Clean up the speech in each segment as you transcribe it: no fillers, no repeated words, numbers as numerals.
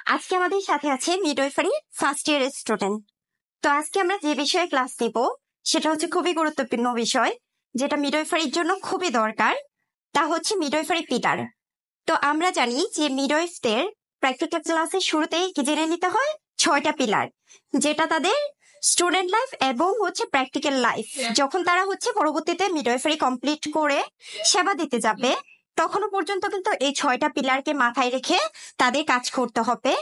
আজকে আমাদের সাথে আছে মিডওয়াইফারি ফার্স্ট ইয়ারের স্টুডেন্ট। তো আজকে আমরা যে বিষয়ে ক্লাস নিব সেটা হচ্ছে খুবই গুরুত্বপূর্ণ বিষয়, যেটা মিডওয়াইফারির জন্য খুবই দরকার। তা হচ্ছে মিডওয়াইফারি পিলার। তো আমরা জানি যে মিডওয়াইফদের প্র্যাকটিক্যাল ক্লাসের শুরুতেই কি জেনে নিতে হয়, 6টা পিলার, যেটা তাদের স্টুডেন্ট লাইফ এবং হচ্ছে প্র্যাকটিক্যাল লাইফ, যখন তারা হচ্ছে পরবর্তীতে মিডওয়াইফারি কমপ্লিট করে সেবা দিতে যাবে তখনও পর্যন্ত কিন্তু এই 6টা পিলারকে মাথায় রেখে তাদের কাজ করতে হবে।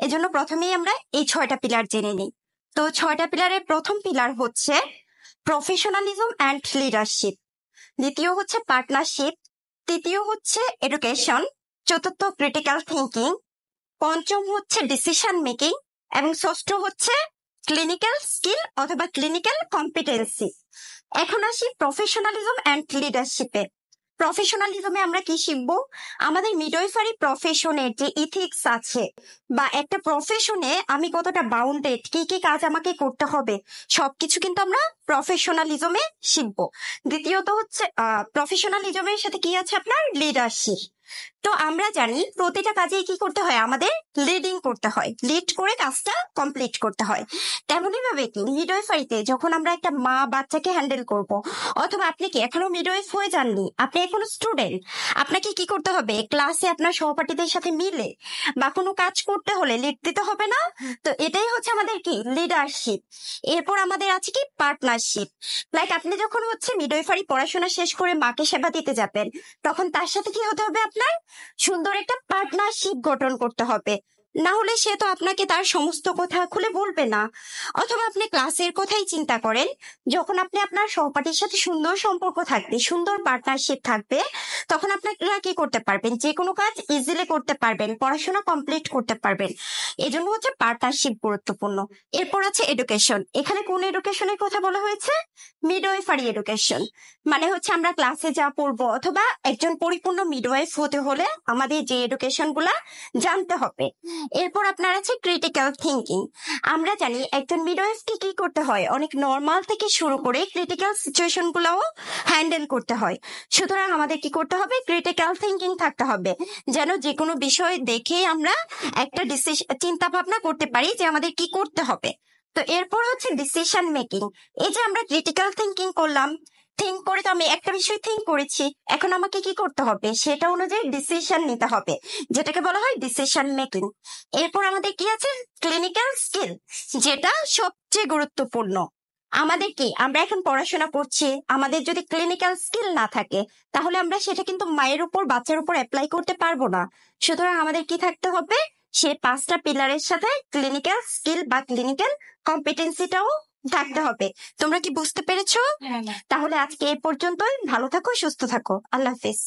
এজন্য প্রথমেই আমরা এই 6টা পিলার জেনে নিই। তো 6টা পিলারের প্রথম পিলার হচ্ছে প্রফেশনালিজম অ্যান্ড লিডারশিপ, দ্বিতীয় হচ্ছে পার্টনারশিপ, তৃতীয় হচ্ছে এডুকেশন, চতুর্থ ক্রিটিক্যাল থিঙ্কিং, পঞ্চম হচ্ছে ডিসিশন মেকিং এবং ষষ্ঠ হচ্ছে ক্লিনিক্যাল স্কিল অথবা ক্লিনিক্যাল কম্পিটেন্সি। এখন আসি প্রফেশনালিজম অ্যান্ড লিডারশিপে। প্রফেশনালিজমে আমরা কি শিখবো, আমাদের মিডওয়াইফারি প্রফেশনের যে ইথিক্স আছে বা একটা প্রফেশনে আমি কতটা বাউন্ডেড, কি কি কাজ আমাকে করতে হবে, সবকিছু কিন্তু আমরা প্রফেশনালিজমে শিখবো। দ্বিতীয়ত হচ্ছে প্রফেশনালিজমের সাথে কি আছে আপনার লিডারশিপ। তো আমরা জানি প্রতিটা কাজে কি করতে হয়, আমাদের লিডিং করতে হয়, লিড করে কাজটা কমপ্লিট করতে হয়। তেমনই ভাবে কি মিডওয়াইফারিতে যখন আমরা একটা মা বাচ্চাকে হ্যান্ডেল করব, অথবা আপনি কি এখনো মিডওয়াইফ হয়ে যাননি, আপনি এখনো স্টুডেন্ট, আপনাকে কি করতে হবে, ক্লাসে আপনার সহপাঠীদের সাথে মিলে বা কোনো কাজ করতে হলে লিড দিতে হবে না? তো এটাই হচ্ছে আমাদের কি লিডারশিপ। এরপর আমাদের আছে কি পার্টনারশিপ। লাইক আপনি যখন হচ্ছে মিডওয়াইফারি পড়াশোনা শেষ করে মাকে সেবা দিতে যাবেন, তখন তার সাথে কি হতে হবে, আপনার সুন্দর একটা পার্টনারশিপ গঠন করতে হবে। না হলে সে তো আপনাকে তার সমস্ত কথা খুলে বলবে না। অথবা আপনি ক্লাসের কথাই চিন্তা করেন, যখন আপনি আপনার সহপাঠীর সাথে সুন্দর সম্পর্ক থাকবে, সুন্দর পার্টনারশিপ থাকবে, তখন আপনারা কি করতে পারবেন, যে কোনো কাজ ইজিলি করতে পারবেন, পড়াশোনা কমপ্লিট করতে পারবেন। এই জন্য হচ্ছে পার্টনারশিপ গুরুত্বপূর্ণ। এরপর আছে এডুকেশন। এখানে কোন এডুকেশনের কথা বলা হয়েছে, মিডওয়াইফারি এডুকেশন। মানে হচ্ছে আমরা ক্লাসে যা পড়বো, অথবা একজন পরিপূর্ণ মিডওয়াইফ হতে হলে আমাদের যে এডুকেশন গুলা জানতে হবে। এরপর আপনার আছে ক্রিটিক্যাল থিঙ্কিং। আমরা জানি একজন মিডওয়াইফকে কি করতে হয়, অনেক নর্মাল থেকে শুরু করে ক্রিটিক্যাল সিচুয়েশন গুলাও হ্যান্ডেল করতে হয়। সুতরাং আমাদের কি করতে হবে, ক্রিটিক্যাল থিঙ্কিং থাকতে হবে, যেন যে কোনো বিষয় দেখে আমরা একটা চিন্তা ভাবনা করতে পারি যে আমাদের কি করতে হবে। তো এরপর হচ্ছে ডিসিশন মেকিং। এই যে আমরা ক্রিটিক্যাল থিঙ্কিং করলাম, থিঙ্ক করে তো আমি একটা বিষয় থিঙ্ক করেছি, এখন আমাকে কি করতে হবে, সেটা অনুযায়ী ডিসিশন নিতে হবে, যেটাকে বলা হয় ডিসিশন মেকিং। এরপর আমাদের কি আছে, ক্লিনিক্যাল স্কিল, যেটা সবচেয়ে গুরুত্বপূর্ণ। আমাদের কি, আমরা এখন পড়াশোনা করছি, আমাদের যদি ক্লিনিক্যাল স্কিল না থাকে তাহলে আমরা সেটা কিন্তু মায়ের উপর বাচ্চার উপর অ্যাপ্লাই করতে পারবো না। সুতরাং আমাদের কি থাকতে হবে, সে 5টা পিলারের সাথে ক্লিনিক্যাল স্কিল বা ক্লিনিক্যাল কম্পিটেন্সিটাও থাকতে হবে। তোমরা কি বুঝতে পেরেছো? তাহলে আজকে এই পর্যন্তই। ভালো থাকো, সুস্থ থাকো, আল্লাহ হাফেজ।